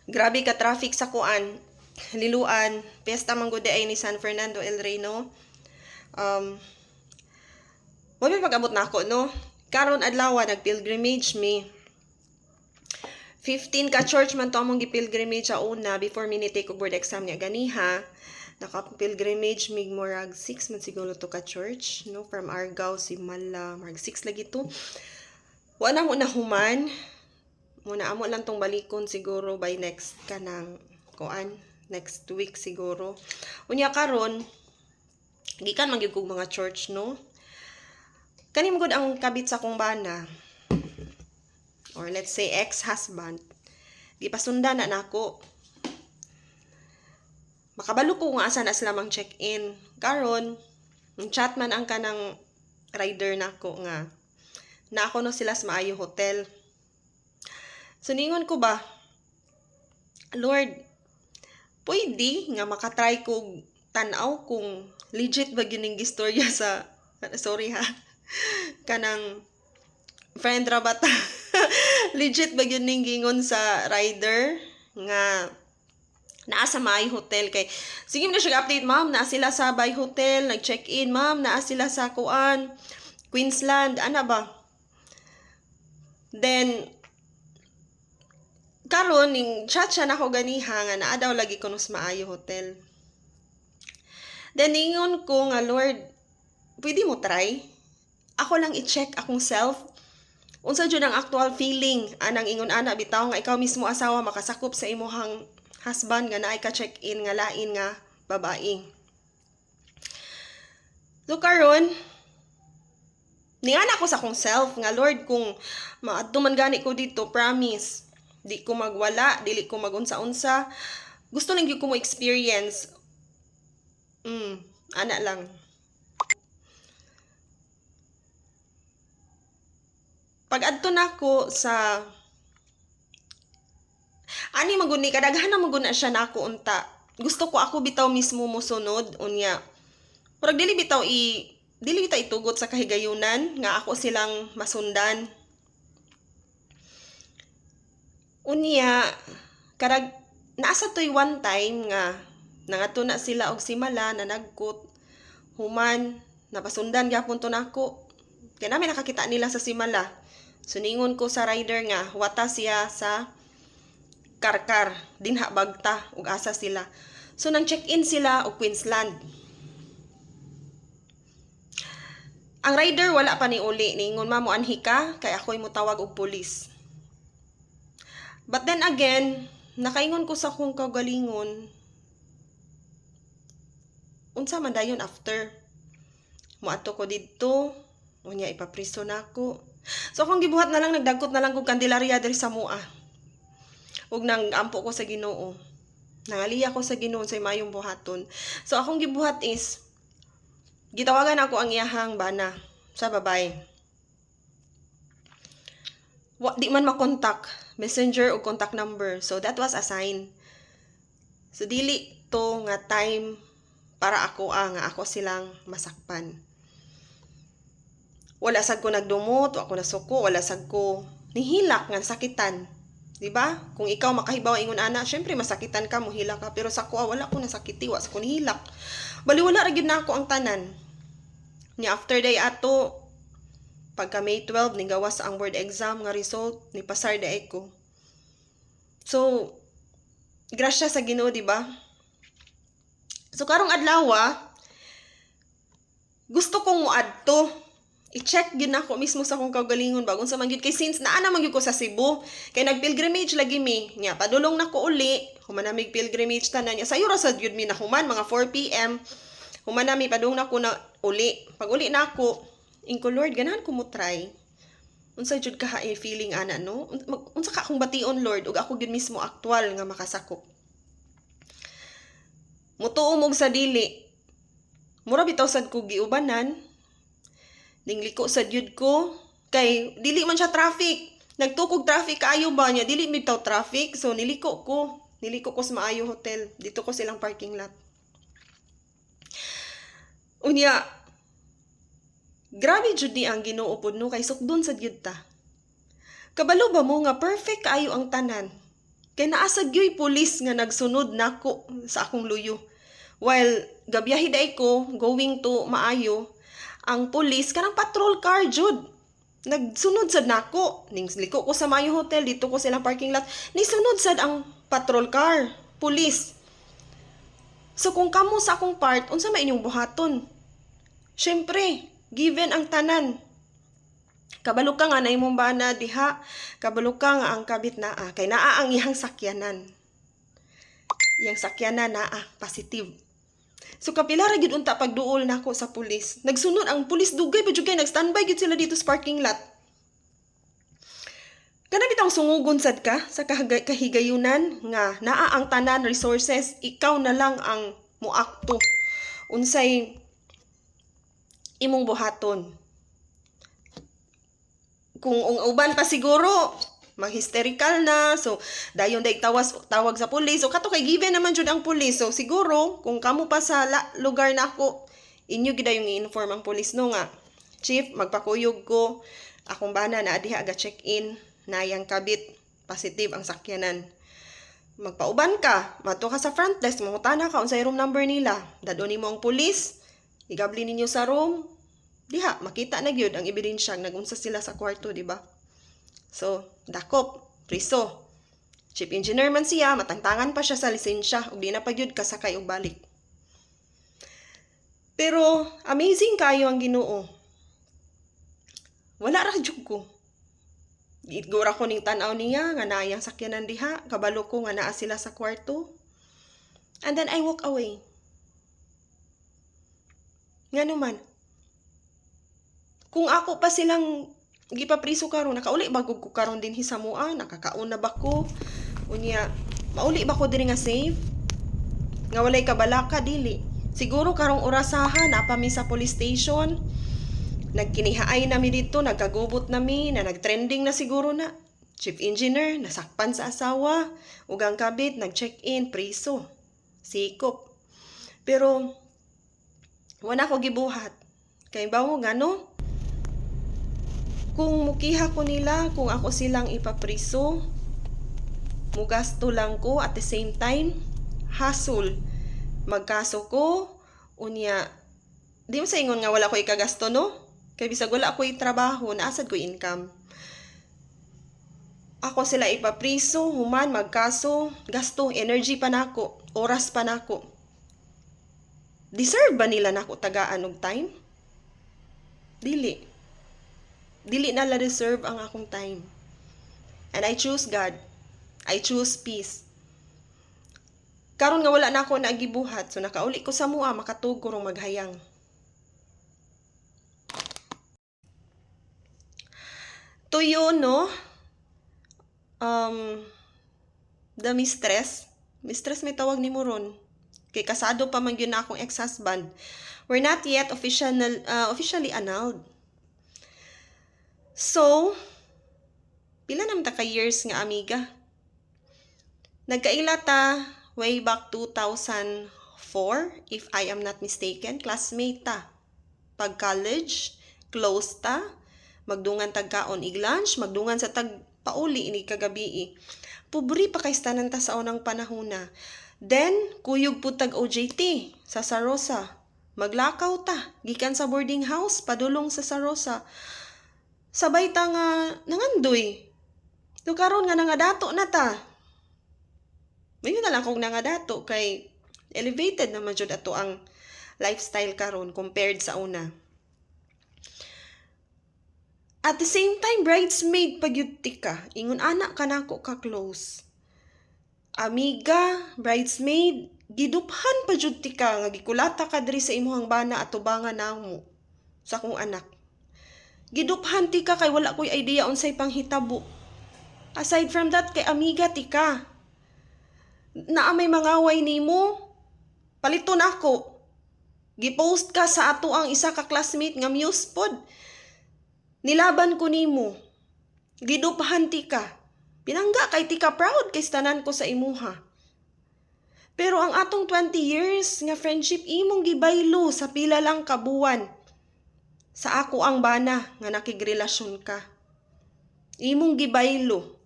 Grabe ka traffic sa kuan. Liluan. Piyesta man gud ay ni San Fernando El Reno. Wala pag-abot na ako, no? Karon adlaw nag-pilgrimage mi. 15 ka church man to among gi-pilgrimage sa una before mi ni take board exam niya ganiha. Naka-pilgrimage mig murag 6 man siguro to ka church, no? From Argao, Simala, murag 6 lagi to. Wala mo na human. Muna amo lang tong balikon siguro by next kanang kuan, next week siguro. Unya karon gikan man gyud kog mga church, no? Kani mo gud ang kabit sa kong bana. Or let's say ex-husband. Gipasundan na nako. Makabalo ko nga asa na sila mang check-in. Karon, chat man ang kanang rider nako nga na ako no sila sa maayo hotel. So ningon ko ba, Lord, pwede nga makatry ko tanaw kung legit ba gining gistorya sa, sorry ha, kanang friend ra bata. Legit ba gining gingon sa rider nga naa sa Bay Hotel kay sige na siya update, ma'am, naa sila sa Bay Hotel, nag-check-in, ma'am, naa sila sa kuan, Queensland, ana ba? Then karon ning chat siya nako ganiha nga naa daw lagi kuno sa maayo hotel. Then ningon ko nga, Lord, pwede mo try? Ako lang i-check akong self. Unsa jud ang actual feeling anang ingon ana bitaw nga ikaw mismo asawa makasakop sa imong husband nga naay ka check-in nga lain nga babae. So karon niana ko sa akong self nga, Lord, kung maadto man gani ko dito, promise di ko magwala, dili ko magunsa-unsa. Gusto lang gyud ko mo experience. Ana lang. Pag adto nako sa ani maguni kadaghan na maguna siya nako unta. Gusto ko ako bitaw mismo mo sunod unya. Pero dili bitaw itugot sa kahigayunan nga ako silang masundan. Unya karag naasa toy one time nga nangato na sila og simala na nagkut human napasundan gyapon to nako. Kaya namin nakakita nila sa simala. So ningon ko sa rider nga wata siya sa Karkar, dinha bagta ug asa sila. So nang check-in sila og Queensland. Ang rider wala pa ni uli, ningon, mamo anhi ka kay ako'y motawag og pulis. But then again, nakaingon ko sa kong kagalingon, unsa man dayon after moadto ko didto, unya ipapriso nako. So akong gibuhat na lang, nagdagkot na lang kog kandilarya diri sa mua. Ug nang ampo ko sa Ginoo. Nangaliya ko sa Ginoo sa mayong buhaton. So akong gibuhat is gitawagan ako ang iyahang bana sa babay. Di man makontak, messenger o contact number. So that was a sign. So dili to nga time para ako nga ako silang masakpan. Wala sad ko nagdumot, ako nasuko, wala sad ko nihilak nga sakitan. Diba? Kung ikaw makahibaw ingon ana, syempre masakitan ka, mohilak ka, pero sa ko wala ko nasakiti, wa sa ko nihilak. Bali wala ra gyud nako ang tanan. Ni after day ato pagka May 12 ni gawas ang board exam nga result ni pasar day ko. So grasya sa Ginoo, diba? So karong adlaw gusto kong moadto. I-check gyud nako mismo sa akong kagalingon bagon sa man gyud kay since naa na man gyud ko sa Cebu kay nagpilgrimage lagi mi nya padulong nako uli human na mig pilgrimage tanan nya sayo ra sad gyud mi na human mga 4 PM human na mi padung nako na uli pag uli nako ingko, Lord, ganahan ko mo try unsa jud ka feeling ana, no? Unsa ka akong bation, Lord, ug ako gyud mismo aktual nga makasakop. Mutuo og sa dili mura bitaw sad ko giubanan. Ning liko sa jud ko kay dili man siya traffic. Nagtukog traffic kaayo ba niya, dili bitaw traffic. So niliko ko sa maayo hotel. Dito ko silang parking lot. Unya grabe jud ni ang Ginoo pud, no, kay sukdon sa jud ta. Kabalo ba mo nga perfect kaayo ang tanan? Kay naa sa gyoy pulis nga nagsunod nako sa akong luyo. While gabiyahe day ko going to maayo, ang pulis kanang patrol car jud. Nagsunod sad nako. Ning liko ko sa Maayo Hotel, dito ko silang parking lot. Nisunod sad ang patrol car, pulis. So kung kamo sa akong part, unsa may inyong buhaton? Syempre, given ang tanan. Kabalo ka nga na imong bana diha, kabalo ka nga ang kabit naa, kay naa ang iyang sakyanan. Iyang sakyanan naa, positive. So kapila ra gyud unta pagduol nako sa pulis. Nagsunod ang pulis dugay pa jud kay nagstandby gyud sila dito sa parking lot. Kana bitang sungugon sad ka sa kahigayunan nga naa ang tanan resources, ikaw na lang ang moakto. Unsay imong buhaton. Kung uban pa siguro, mag-hysterical na, so dayon day tawag sa pulis, so kato kay given naman jud ang pulis, so siguro kung kamo pa sa lugar nako, inyo gid yung i-inform ang pulis no nga, chief, magpakuyog ko, akong bana na diha aga check-in, nayang kabit, positive ang sakyanan. Magpauban ka, mato ka sa front desk, mangutana ka unsay room number nila, dadon nimo ang pulis, igabli ninyo sa room, diha, makita na gyud ang ebidensya nagunsa sila sa kwarto, di ba? So, dakop, priso. Chief engineer man siya, matangtangan pa siya sa lisensya, ug di na pa gyud kasakay og balik. Pero amazing kayo ang Ginoo. Wala ra jud ko. Gigura ko ning tan-aw niya nga naayang sakyanan diha, kabalo ko nga naa sila sa kwarto. And then I walk away. Ngano man, kung ako pa silang gipapriso karon, nakauli ba ko karon dinhi sa mua, nakakauna ba ko? Unya, mauli ba ko diri nga safe? Nga walay kabalaka dili. Siguro karong orasahan napa mi sa police station. Nagkinihaay nami dito, nagkagubot nami, na nagtrending na siguro na. Chief engineer, nasakpan sa asawa, ug ang kabit, nag-check-in, priso. Sikop. Pero, wala ko gibuhat. Kay ba mo, gano? Kung mukiha ko nila, kung ako silang ipapriso, mugasto lang ko at the same time, hassle. Magkaso ko, unya, di mo sa ingon nga wala ko ikagasto, no? Kaya bisag wala ko trabaho, naasad ko income. Ako sila ipapriso, human, magkaso, gasto, energy pa nako, oras pa nako. Deserve ba nila nako tagaan og time? Dili. Dili na la deserve ang akong time. And I choose God. I choose peace. Karon nga wala na ako nagibuhat, so nakauli ko sa mua, makatugo rong maghayang. Tuyo, no? The mistress. Mistress may tawag ni mo ron. Kay kasado pa man yun na akong ex-husband. We're not yet officially annulled. So, pila naman ta ka years nga amiga? Nagkaila ta way back 2004, if I am not mistaken, classmate ta. Pag college, close ta, magdungan tagkaon ig-lunch, magdungan sa tagpauli ini kagabi. Pubri pa kay tanan ta sa unang panahon na. Then, kuyog po tag OJT sa Sarosa. Maglakaw ta, gikan sa boarding house, padulong sa Sarosa. Sabay ta nga nangandoy. So karon nga nangadato na ta. Mayon na lang kung nangadato kay elevated naman jud ato ang lifestyle karon compared sa una. At the same time, bridesmaid pagyud ka. Ingon anak ka nako ka close. Amiga, bridesmaid, giduphan pa jud ka nga gikulata ka diri sa imuhang bana at tubangan namo sa akong anak. Giduphan ti ka kay wala ko'y idea unsay panghitabo. Aside from that, kay amiga ti ka. Naa may mangaway nimo, paliton ako. Gipost ka sa ato ang isa ka classmate nga muse pod. Nilaban ko nimo. Giduphan ti ka. Pinangga kay ti ka proud kay tanan ko sa imuha. Pero ang atong 20 years nga friendship imong gibaylo sa pila lang kabuwan. Sa ako ang bana nga nakigrelasyon ka. Imong gibaylo.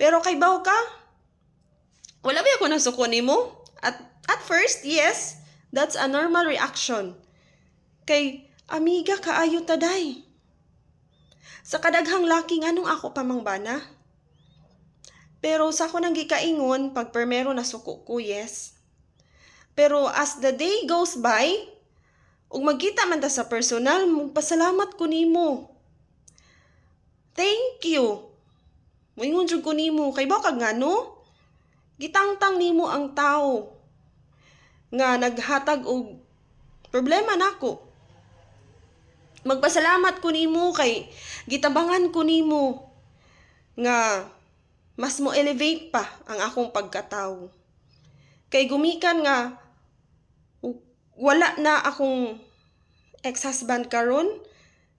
Pero kay baw ka, wala ba ako nasuko nimo? At first, yes, that's a normal reaction. Kay amiga kaayo taday. Sa kadaghang laki nganong ako pamangbana. Pero sa ako nang gikaingon, pag permero nasuko ko, yes. Pero as the day goes by, ug magkita man ta sa personal, magpasalamat ko nimo. Thank you. Moingon jud ko nimo kay ba kag ngano? Gitangtang nimo ang tao nga naghatag og problema nako. Magpasalamat ko nimo kay gitabangan ko nimo nga mas mo elevate pa ang akong pagkatao. Kay gumikan nga wala na akong ex-husband karon,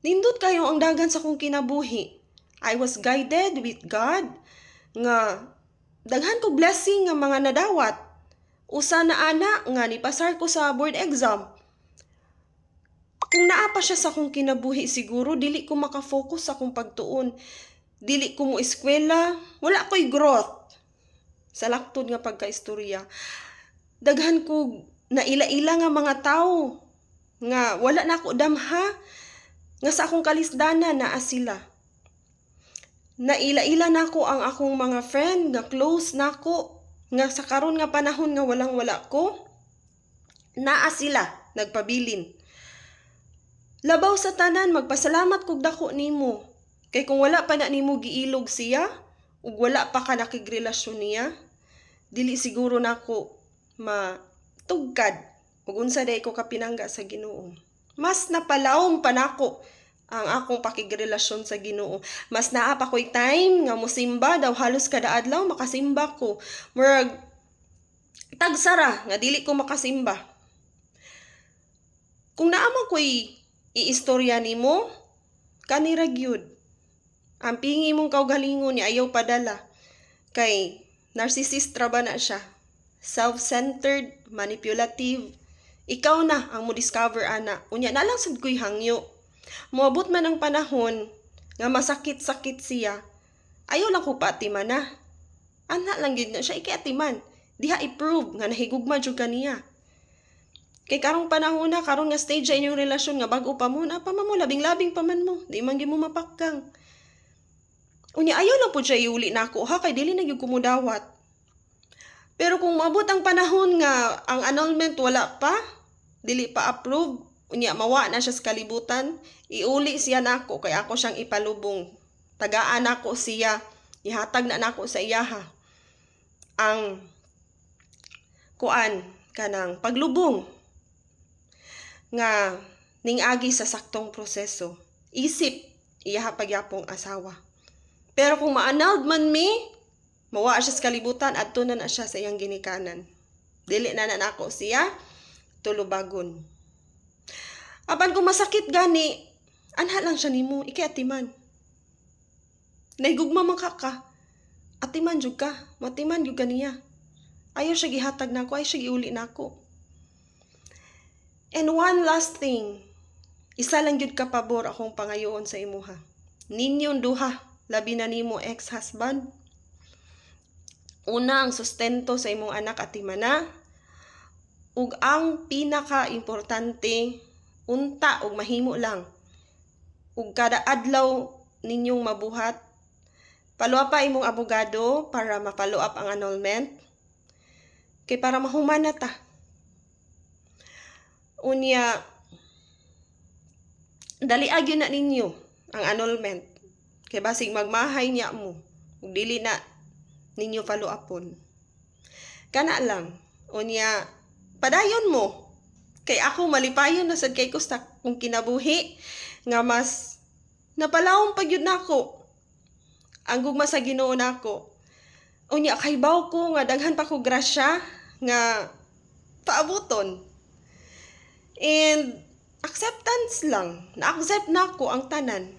nindot kayo ang dagan sa akong kinabuhi. I was guided with God nga daghan ko blessing nga mga nadawat. Usa na ana nga nipasar ko sa board exam. Kung naa pa siya sa akong kinabuhi siguro dili ko makafocus sa akong pagtuon. Dili ko mo eskwela, wala ko'y growth. Sa laktod nga pagkaistorya. Daghan ko naila-ila nga mga tao nga wala na ako damha nga sa akong kalisdanan naa sila. Naila-ila nako ang akong mga friend nga close nako nga sa karon nga panahon nga walang-wala ko. Naa sila nagpabilin. Labaw sa tanan magpasalamat kog dako nimo. Kay kung wala pa na nimo giilog siya ug wala pa ka nakigrelasyon niya, dili siguro nako matugkad ug unsa day ko kapinangga sa Ginoo. Mas napalawom pa nako ang akong pakigrelasyon sa Ginoo. Mas naa pa ko'y time nga mosimba daw halos kada adlaw makasimba ko. Murag tagsara nga dili ko makasimba. Kung naamang ko'y iistorya nimo, kanira gyud. Ang pingi mong kaugalingon niya ayaw padala. Kay narcissist ra ba na siya? Self-centered, manipulative. Ikaw na ang mo discover ana. Unya na lang sad ko'y hangyo. Moabot man ang panahon nga masakit-sakit siya. Ayaw lang ko paatiman na. Ana lang yun na siya ikiatiman. Diha i-prove nga nahigugma jud kaniya. Kay karong panahon na, karong nga stage sa inyong relasyon nga bago pa mo, napama mo, labing-labing pa man mo. Di man mo mapakgang. Unya, ayaw lang po siya iuli na ako, ha? Kay dili na yung kumudawat. Pero kung maabot ang panahon nga ang annulment wala pa, dili pa approve, unya, mawa na siya sa kalibutan, iuli siya na ako, kay ako siyang ipalubong. Tagaan ako siya, ihatag na ako sa iyaha. Ang kuan, kanang paglubong, nga ningagi sa saktong proseso. Isip, iyaha pagyapong asawa. Pero kung ma-annulled man mi, mawa siya sa kalibutan at tunan na siya sa iyang ginikanan. Dili na nako siya, tulubagon. Apan kung masakit gani, anha lang siya nimo, ikiatiman. Naigugma man ka, atiman jud ka, matiman jud ka niya. Ayaw siya gihatag nako, ayaw siya giuli nako. And one last thing, isa lang jud ka pabor akong pangayoon sa imuha. Ninyong duha, labi na nimo ex-husband. Una, ang sustento sa imong anak at timana. Ug ang pinaka-importante, unta ug mahimo lang. Ug kada adlaw ninyong mabuhat, paluwa pa imong abogado para ma-follow up ang annulment. Kay para mahuman na ta. Unya, dali agyo na ninyo ang annulment. Kay basig magmahay niya mo. Ug dili na ninyo follow upon. Kana lang. Unya, padayon mo. Kay ako malipayon na sad kay ko sa kung kinabuhi nga mas napalawom pa gyud nako. Ang gugma sa Ginoo nako. Unya kay baw ko nga daghan pa ko grasya nga paabuton. And acceptance lang. Na-accept nako ang tanan.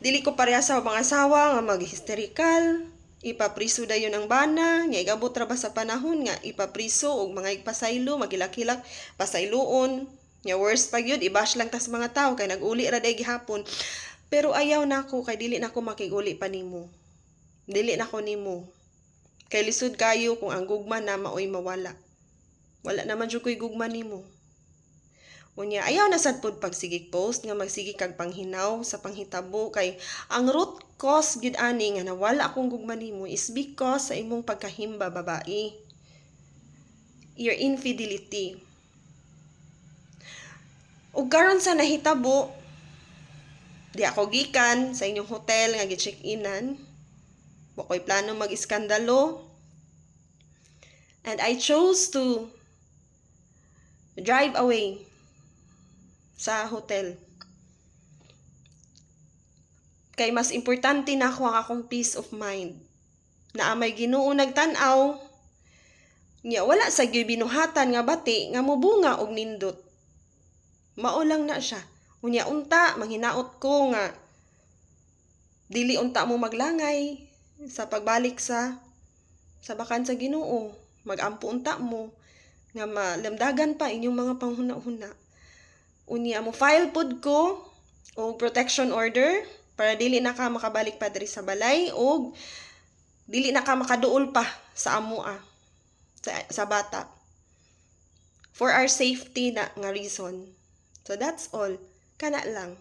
Dili ko pareha sa mga asawa nga mag-hysterical, ipapriso dayon ang bana, nga igabot ra ba sa panahon nga ipapriso og mga igpasaylo, magilak-hilak, pasayloon. Nga worst pa gyud, ibash lang tas mga tao kay nag-uli ra day gihapon. Pero ayaw nako kay dili nako makiguli pa nimo. Dili na ko nimo. Kay lisod kayo kung ang gugma na maoy mawala. Wala naman jud ko'y gugma nimo. Unya, ayaw na sad pod pagsigig post nga magsigi kag panghinaw sa panghitabo kay ang root cause gyud ani nga nawala akong gugma nimo is because sa imong pagkahimba babae. Your infidelity. Ug karon sa nahitabo, di ako gikan sa inyong hotel nga gi-check-inan. Wa ko'y plano mag-iskandalo. And I chose to drive away sa hotel. Kay mas importante na ako ang akong peace of mind. Na amay Ginoo nagtan-aw, nya wala sa gyud binuhatan nga bati nga mobunga og nindot. Mao lang na siya. Unya unta manghinaot ko nga dili unta mo maglangay sa pagbalik sa bakan sa Ginoo. Magampo unta mo nga malamdagan pa inyong mga panghuna-huna. Unya mo file pod ko og protection order para dili na ka makabalik pa diri sa balay og dili na ka makaduol pa sa amoa sa bata. For our safety na nga reason. So that's all. Kana lang.